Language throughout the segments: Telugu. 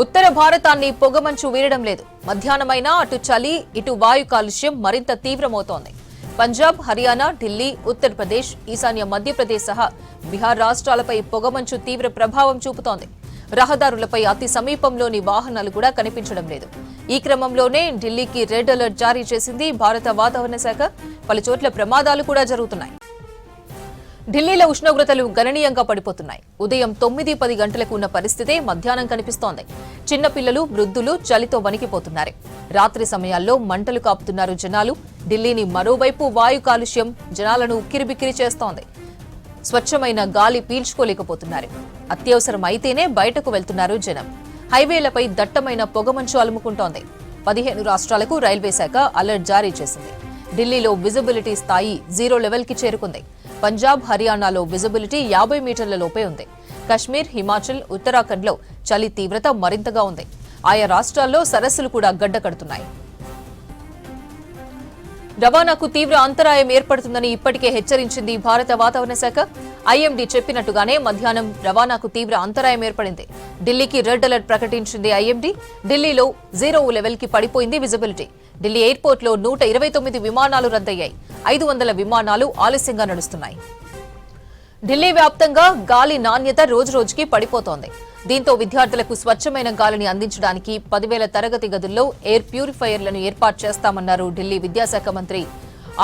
ఉత్తర భారతాన్ని పొగమంచు వీరడం లేదు. మధ్యాహ్నమైనా అటు చలి ఇటు వాయు కాలుష్యం మరింత తీవ్రమవుతోంది. పంజాబ్, హర్యానా, ఢిల్లీ, ఉత్తరప్రదేశ్, ఈశాన్య మధ్యప్రదేశ్ సహా బీహార్ రాష్ట్రాలపై పొగమంచు తీవ్ర ప్రభావం చూపుతోంది. రహదారులపై అతి సమీపంలోని వాహనాలు కూడా కనిపించడం లేదు. ఈ క్రమంలోనే ఢిల్లీకి రెడ్ అలర్ట్ జారీ చేసింది భారత వాతావరణ శాఖ. పలుచోట్ల ప్రమాదాలు కూడా జరుగుతున్నాయి. ఢిల్లీలో ఉష్ణోగ్రతలు గణనీయంగా పడిపోతున్నాయి. ఉదయం 9-10 గంటలకు ఉన్న పరిస్థితే మధ్యాహ్నం కనిపిస్తోంది. చిన్నపిల్లలు, వృద్ధులు చలితో వణికిపోతున్నారు. రాత్రి సమయాల్లో మంటలు కాపుతున్నారు జనాలు. ఢిల్లీని మరోవైపు వాయు కాలుష్యం జనాలను ఉక్కిరిబిక్కిరి చేస్తోంది. స్వచ్ఛమైన గాలి పీల్చుకోలేకపోతున్నారు. అత్యవసరం అయితేనే బయటకు వెళ్తున్నారు జనం. హైవేలపై దట్టమైన పొగమంచు అలుముకుంటోంది. 15 రాష్ట్రాలకు రైల్వే శాఖ అలర్ట్ జారీ చేసింది. ఢిల్లీలో విజిబిలిటీ స్థాయి 0 లెవెల్కి చేరుకుంది. పంజాబ్, హర్యానాలో విజిబిలిటీ 50 మీటర్ల లోపే ఉంది. కశ్మీర్, హిమాచల్, ఉత్తరాఖండ్లో చలి తీవ్రత మరింతగా ఉంది. ఆయా రాష్ట్రాల్లో సరస్సులు కూడా గడ్డకడుతున్నాయి. రవాణాకు తీవ్ర అంతరాయం ఏర్పడుతుందని ఇప్పటికే హెచ్చరించింది భారత వాతావరణ శాఖ. ఐఎండీ చెప్పినట్టుగానే మధ్యాహ్నం రవాణాకు తీవ్ర అంతరాయం ఏర్పడింది. ఢిల్లీకి రెడ్ అలర్ట్ ప్రకటించింది ఐఎండీ. ఢిల్లీలో 0 లెవెల్కి పడిపోయింది విజిబిలిటీ. ఢిల్లీ ఎయిర్పోర్ట్లో 129 విమానాలు రద్దయ్యాయి. 500 విమానాలు ఆలస్యంగా నడుస్తున్నాయి. ఢిల్లీ వ్యాప్తంగా గాలి నాణ్యత రోజురోజుకి పడిపోతోంది. దీంతో విద్యార్థులకు స్వచ్ఛమైన గాలిని అందించడానికి 10,000 తరగతి గదుల్లో ఎయిర్ ప్యూరిఫైయర్లను ఏర్పాటు చేస్తామన్నారు ఢిల్లీ విద్యాశాఖ మంత్రి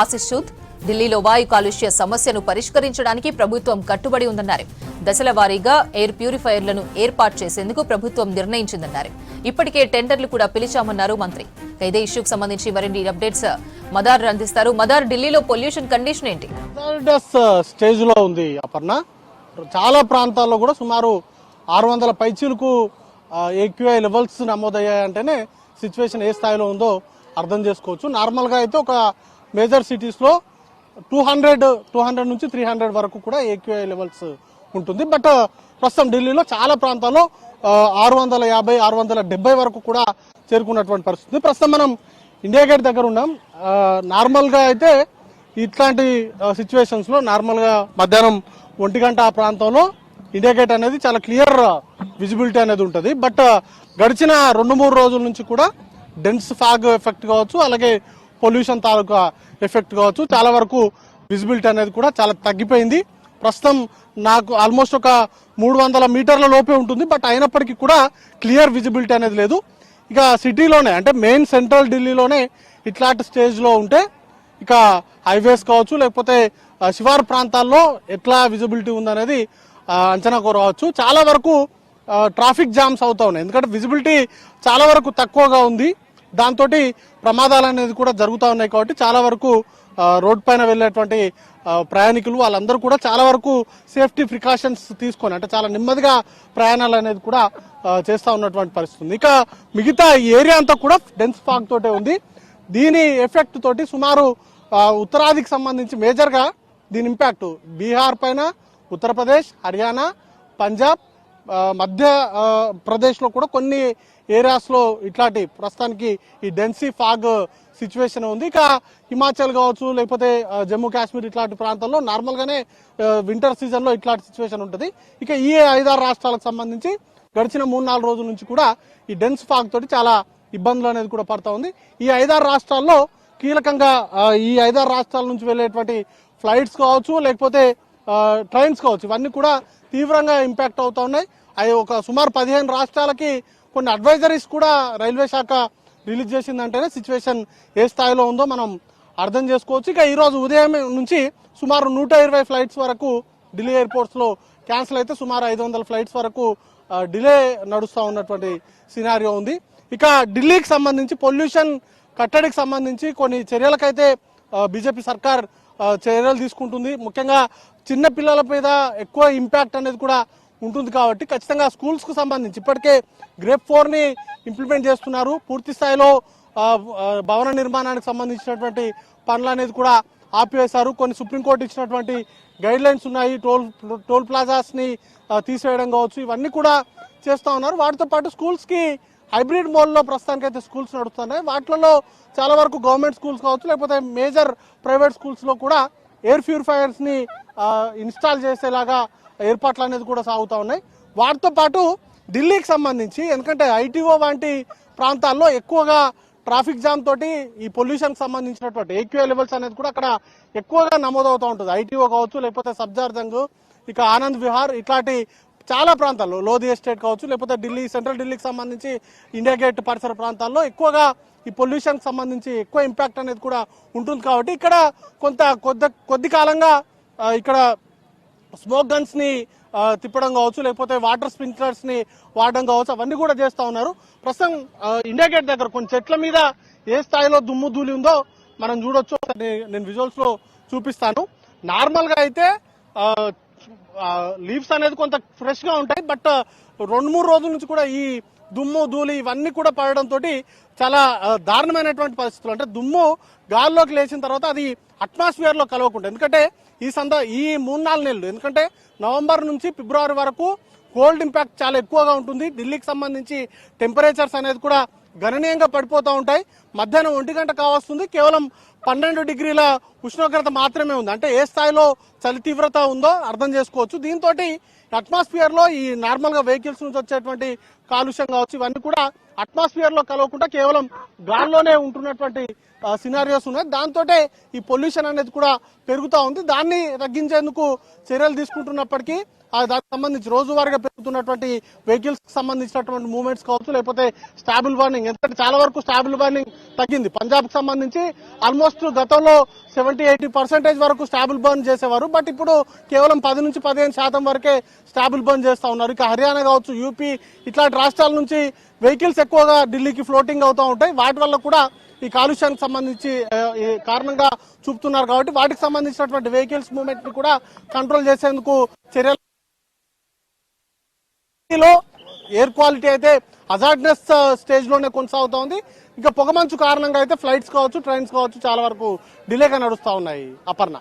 ఆశిష్ సూద్. ఢిల్లీలో వాయు కాలుష్య సమస్యను పరిష్కరించడానికి ప్రభుత్వం కట్టుబడి ఉందన్నారు. దశల వారీగా ఎయిర్ ప్యూరిఫైయర్లను ఏర్పాటు చేసేందుకు ప్రభుత్వం నిర్ణయించిందన్నారు. ఇప్పటికే టెండర్లు కూడా పిలిచామన్నారు మంత్రి. ఇదే ఇష్యూకి సంబంధించి మరిన్ని అప్డేట్స్ మదార్ అందిస్తారు. మదార్, ఢిల్లీలో పొల్యూషన్ కండిషన్ ఏంటి? స్టేజ్ లో ఉంది అపర్ణ. చాలా ప్రాంతాల్లో కూడా సుమారు 600 పైచీలకు ఏక్యూఐ లెవెల్స్ నమోదయ్యాయంటేనే సిచ్యువేషన్ ఏ స్థాయిలో ఉందో అర్థం చేసుకోవచ్చు. నార్మల్ గా అయితే ఒక మేజర్ సిటీస్ లో 200 నుంచి 300 వరకు కూడా ఏక్యూఐ లెవెల్స్ ఉంటుంది. బట్ ప్రస్తుతం ఢిల్లీలో చాలా ప్రాంతాల్లో 650, 670 వరకు కూడా చేరుకున్నటువంటి పరిస్థితి. ప్రస్తుతం మనం ఇండియా గేట్ దగ్గర ఉన్నాం. నార్మల్ గా అయితే ఇట్లాంటి సిచ్యువేషన్స్ లో నార్మల్ గా మధ్యాహ్నం 1 గంట ఆ ప్రాంతంలో ఇండియా గేట్ అనేది చాలా క్లియర్ విజిబిలిటీ అనేది ఉంటుంది. బట్ గడిచిన 2-3 రోజుల నుంచి కూడా డెన్స్ ఫాగ్ ఎఫెక్ట్ కావచ్చు, అలాగే పొల్యూషన్ తాలూకా ఎఫెక్ట్ కావచ్చు, చాలా వరకు విజిబిలిటీ అనేది కూడా చాలా తగ్గిపోయింది. ప్రస్తుతం నాకు ఆల్మోస్ట్ ఒక 300 మీటర్ల లోపే ఉంటుంది. బట్ అయినప్పటికీ కూడా క్లియర్ విజిబిలిటీ అనేది లేదు. ఇక సిటీలోనే అంటే మెయిన్ సెంట్రల్ ఢిల్లీలోనే ఇట్లాంటి స్టేజ్లో ఉంటే ఇక హైవేస్ కావచ్చు, లేకపోతే శివారు ప్రాంతాల్లో ఎట్లా విజిబిలిటీ ఉందనేది అంచనా కోరవచ్చు. చాలా వరకు ట్రాఫిక్ జామ్స్ అవుతా ఉన్నాయి. ఎందుకంటే విజిబిలిటీ చాలా వరకు తక్కువగా ఉంది. దాంతో ప్రమాదాలు అనేది కూడా జరుగుతూ ఉన్నాయి. కాబట్టి చాలా వరకు రోడ్ పైన వెళ్ళేటువంటి ప్రయాణికులు వాళ్ళందరూ కూడా చాలా వరకు సేఫ్టీ ప్రికాషన్స్ తీసుకొని అంటే చాలా నెమ్మదిగా ప్రయాణాలు అనేది కూడా చేస్తూ ఉన్నటువంటి పరిస్థితి ఉంది. ఇక మిగతా ఏరియా అంతా కూడా డెన్స్ ఫాగ్ తోటే ఉంది. దీని ఎఫెక్ట్ తోటి సుమారు ఉత్తరాదికి సంబంధించి మేజర్గా దీని ఇంపాక్ట్ బీహార్ పైన, ఉత్తరప్రదేశ్, హర్యానా, పంజాబ్, మధ్య ప్రదేశ్లో కూడా కొన్ని ఏరియాస్లో ఇట్లాంటి ప్రస్తుతానికి ఈ డెన్సీ ఫాగ్ సిచ్యువేషన్ ఉంది. ఇక హిమాచల్ కావచ్చు, లేకపోతే జమ్మూ కాశ్మీర్ ఇట్లాంటి ప్రాంతాల్లో నార్మల్గానే వింటర్ సీజన్లో ఇట్లాంటి సిచ్యువేషన్ ఉంటుంది. ఇక ఈ 5-6 రాష్ట్రాలకు సంబంధించి గడిచిన 3-4 రోజుల నుంచి కూడా ఈ డెన్స్ ఫాగ్ తోటి చాలా ఇబ్బందులు అనేది కూడా పడతా ఉంది. ఈ 5-6 రాష్ట్రాల్లో కీలకంగా ఈ 5-6 రాష్ట్రాల నుంచి వెళ్ళేటువంటి ఫ్లైట్స్ కావచ్చు, లేకపోతే ట్రైన్స్ కావచ్చు, ఇవన్నీ కూడా తీవ్రంగా ఇంపాక్ట్ అవుతా ఉన్నాయి. అవి ఒక సుమారు 15 రాష్ట్రాలకి కొన్ని అడ్వైజరీస్ కూడా రైల్వే శాఖ రిలీజ్ చేసిందంటేనే సిచ్యువేషన్ ఏ స్థాయిలో ఉందో మనం అర్థం చేసుకోవచ్చు. ఇక ఈరోజు ఉదయం నుంచి సుమారు 120 ఫ్లైట్స్ వరకు ఢిల్లీ ఎయిర్పోర్ట్స్లో క్యాన్సిల్ అయితే సుమారు 500 ఫ్లైట్స్ వరకు డిలే నడుస్తూ ఉన్నటువంటి సినారియో ఉంది. ఇక ఢిల్లీకి సంబంధించి పొల్యూషన్ కట్టడికి సంబంధించి కొన్ని చర్యలకైతే బీజేపీ సర్కార్ చర్యలు తీసుకుంటుంది. ముఖ్యంగా చిన్న పిల్లల మీద ఎక్కువ ఇంపాక్ట్ అనేది కూడా ఉంటుంది. కాబట్టి ఖచ్చితంగా స్కూల్స్కు సంబంధించి ఇప్పటికే గ్రేప్ 4ని ఇంప్లిమెంట్ చేస్తున్నారు. పూర్తి స్థాయిలో భవన నిర్మాణానికి సంబంధించినటువంటి పనులు అనేది కూడా ఆపివేశారు. కొన్ని సుప్రీంకోర్టు ఇచ్చినటువంటి గైడ్ లైన్స్ ఉన్నాయి. టోల్ ప్లాజాస్ని తీసేయడం కావచ్చు, ఇవన్నీ కూడా చేస్తూ ఉన్నారు. వాటితో పాటు స్కూల్స్కి హైబ్రిడ్ మోడ్లో ప్రస్తుతానికైతే స్కూల్స్ నడుస్తున్నాయి. వాటిలో చాలా వరకు గవర్నమెంట్ స్కూల్స్ కావచ్చు, లేకపోతే మేజర్ ప్రైవేట్ స్కూల్స్లో కూడా ఎయిర్ ప్యూరిఫైయర్స్ని ఇన్స్టాల్ చేసేలాగా ఏర్పాట్లు అనేది కూడా సాగుతూ ఉన్నాయి. వాటితో పాటు ఢిల్లీకి సంబంధించి ఎందుకంటే ఐటీఓ వంటి ప్రాంతాల్లో ఎక్కువగా ట్రాఫిక్ జామ్ తోటి ఈ పొల్యూషన్ సంబంధించినటువంటి ఏక్యూఐ లెవెల్స్ అనేది కూడా అక్కడ ఎక్కువగా నమోదవుతూ ఉంటుంది. ఐటీఓ కావచ్చు, లేకపోతే సబ్జార్జంగ్, ఇక ఆనంద్ విహార్, ఇట్లాంటి చాలా ప్రాంతాల్లో లోధి ఎస్టేట్ కావచ్చు, లేకపోతే ఢిల్లీ సెంట్రల్ ఢిల్లీకి సంబంధించి ఇండియా గేట్ పరిసర ప్రాంతాల్లో ఎక్కువగా ఈ పొల్యూషన్ సంబంధించి ఎక్కువ ఇంపాక్ట్ అనేది కూడా ఉంటుంది. కాబట్టి ఇక్కడ కొద్ది కాలంగా ఇక్కడ స్మోక్ గన్స్ ని తిప్పడం కావచ్చు, లేకపోతే వాటర్ స్ప్రింక్లర్స్ ని వాడడం కావచ్చు, అవన్నీ కూడా చేస్తా ఉన్నారు. ప్రస్తుతం ఇండియా గేట్ దగ్గర కొన్ని చెట్ల మీద ఏ స్థాయిలో దుమ్ము ధూళి ఉందో మనం చూడొచ్చు. నేను విజువల్స్ లో చూపిస్తాను. నార్మల్ గా అయితే లీవ్స్ అనేది కొంత ఫ్రెష్ గా ఉంటాయి, బట్ 2-3 రోజుల నుంచి కూడా ఈ దుమ్ము ధూళి ఇవన్నీ కూడా పడడం తోటి చాలా దారుణమైనటువంటి పరిస్థితులు. అంటే దుమ్ము గాల్లోకి లేచిన తర్వాత అది అట్మాస్ఫియర్ లో కలవకుండా, ఎందుకంటే ఈ 3-4 నెలలు, ఎందుకంటే నవంబర్ నుంచి ఫిబ్రవరి వరకు కోల్డ్ ఇంపాక్ట్ చాలా ఎక్కువగా ఉంటుంది. ఢిల్లీకి సంబంధించి టెంపరేచర్స్ అనేది కూడా గణనీయంగా పడిపోతూ ఉంటాయి. మధ్యాహ్నం 1 గంట కావస్తుంది, కేవలం 12 డిగ్రీల ఉష్ణోగ్రత మాత్రమే ఉంది. అంటే ఏ స్థాయిలో చలి తీవ్రత ఉందో అర్థం చేసుకోవచ్చు. దీంతో అట్మాస్ఫియర్ లో ఈ నార్మల్ గా వెహికల్స్ నుంచి వచ్చేటువంటి కాలుష్యం కావచ్చు, ఇవన్నీ కూడా అట్మాస్ఫియర్ లో కలవకుండా కేవలం గాల్లోనే ఉంటున్నటువంటి సినారియోస్ ఉన్నాయి. దాంతో ఈ పొల్యూషన్ అనేది కూడా పెరుగుతూ ఉంది. దాన్ని తగ్గించేందుకు చర్యలు తీసుకుంటున్నప్పటికీ దానికి సంబంధించి రోజువారీగా పెరుగుతున్నటువంటి వెహికల్స్ కి సంబంధించినటువంటి మూవ్మెంట్స్ కావచ్చు, లేకపోతే స్టాబుల్ బర్నింగ్, ఎందుకంటే చాలా వరకు స్టాబుల్ బర్నింగ్ తగ్గింది. పంజాబ్ కి సంబంధించి ఆల్మోస్ట్ గతంలో 70-80% వరకు స్టాబుల్ బర్న్ చేసేవారు, బట్ ఇప్పుడు కేవలం 10-15% వరకే స్టాబుల్ బర్న్ చేస్తా ఉన్నారు. ఇక హర్యానా కావచ్చు, యూపీ, ఇట్లాంటి రాష్ట్రాల నుంచి వెహికల్స్ ఎక్కువగా ఢిల్లీకి ఫ్లోటింగ్ అవుతూ ఉంటాయి. వాటి వల్ల కూడా ఈ కాలుష్యానికి సంబంధించి కారణంగా చూపుతున్నారు. కాబట్టి వాటికి సంబంధించినటువంటి వెహికల్స్ మూవ్మెంట్ ని కూడా కంట్రోల్ చేసేందుకు చర్యలు. ఎయిర్ క్వాలిటీ అయితే హజార్డ్నెస్ స్టేజ్ లోనే కొనసాగుతా ఉంది. ఇంకా పొగమంచు కారణంగా అయితే ఫ్లైట్స్ కావచ్చు, ట్రైన్స్ కావచ్చు చాలా వరకు డిలేగా నడుస్తా ఉన్నాయి. అపర్ణ.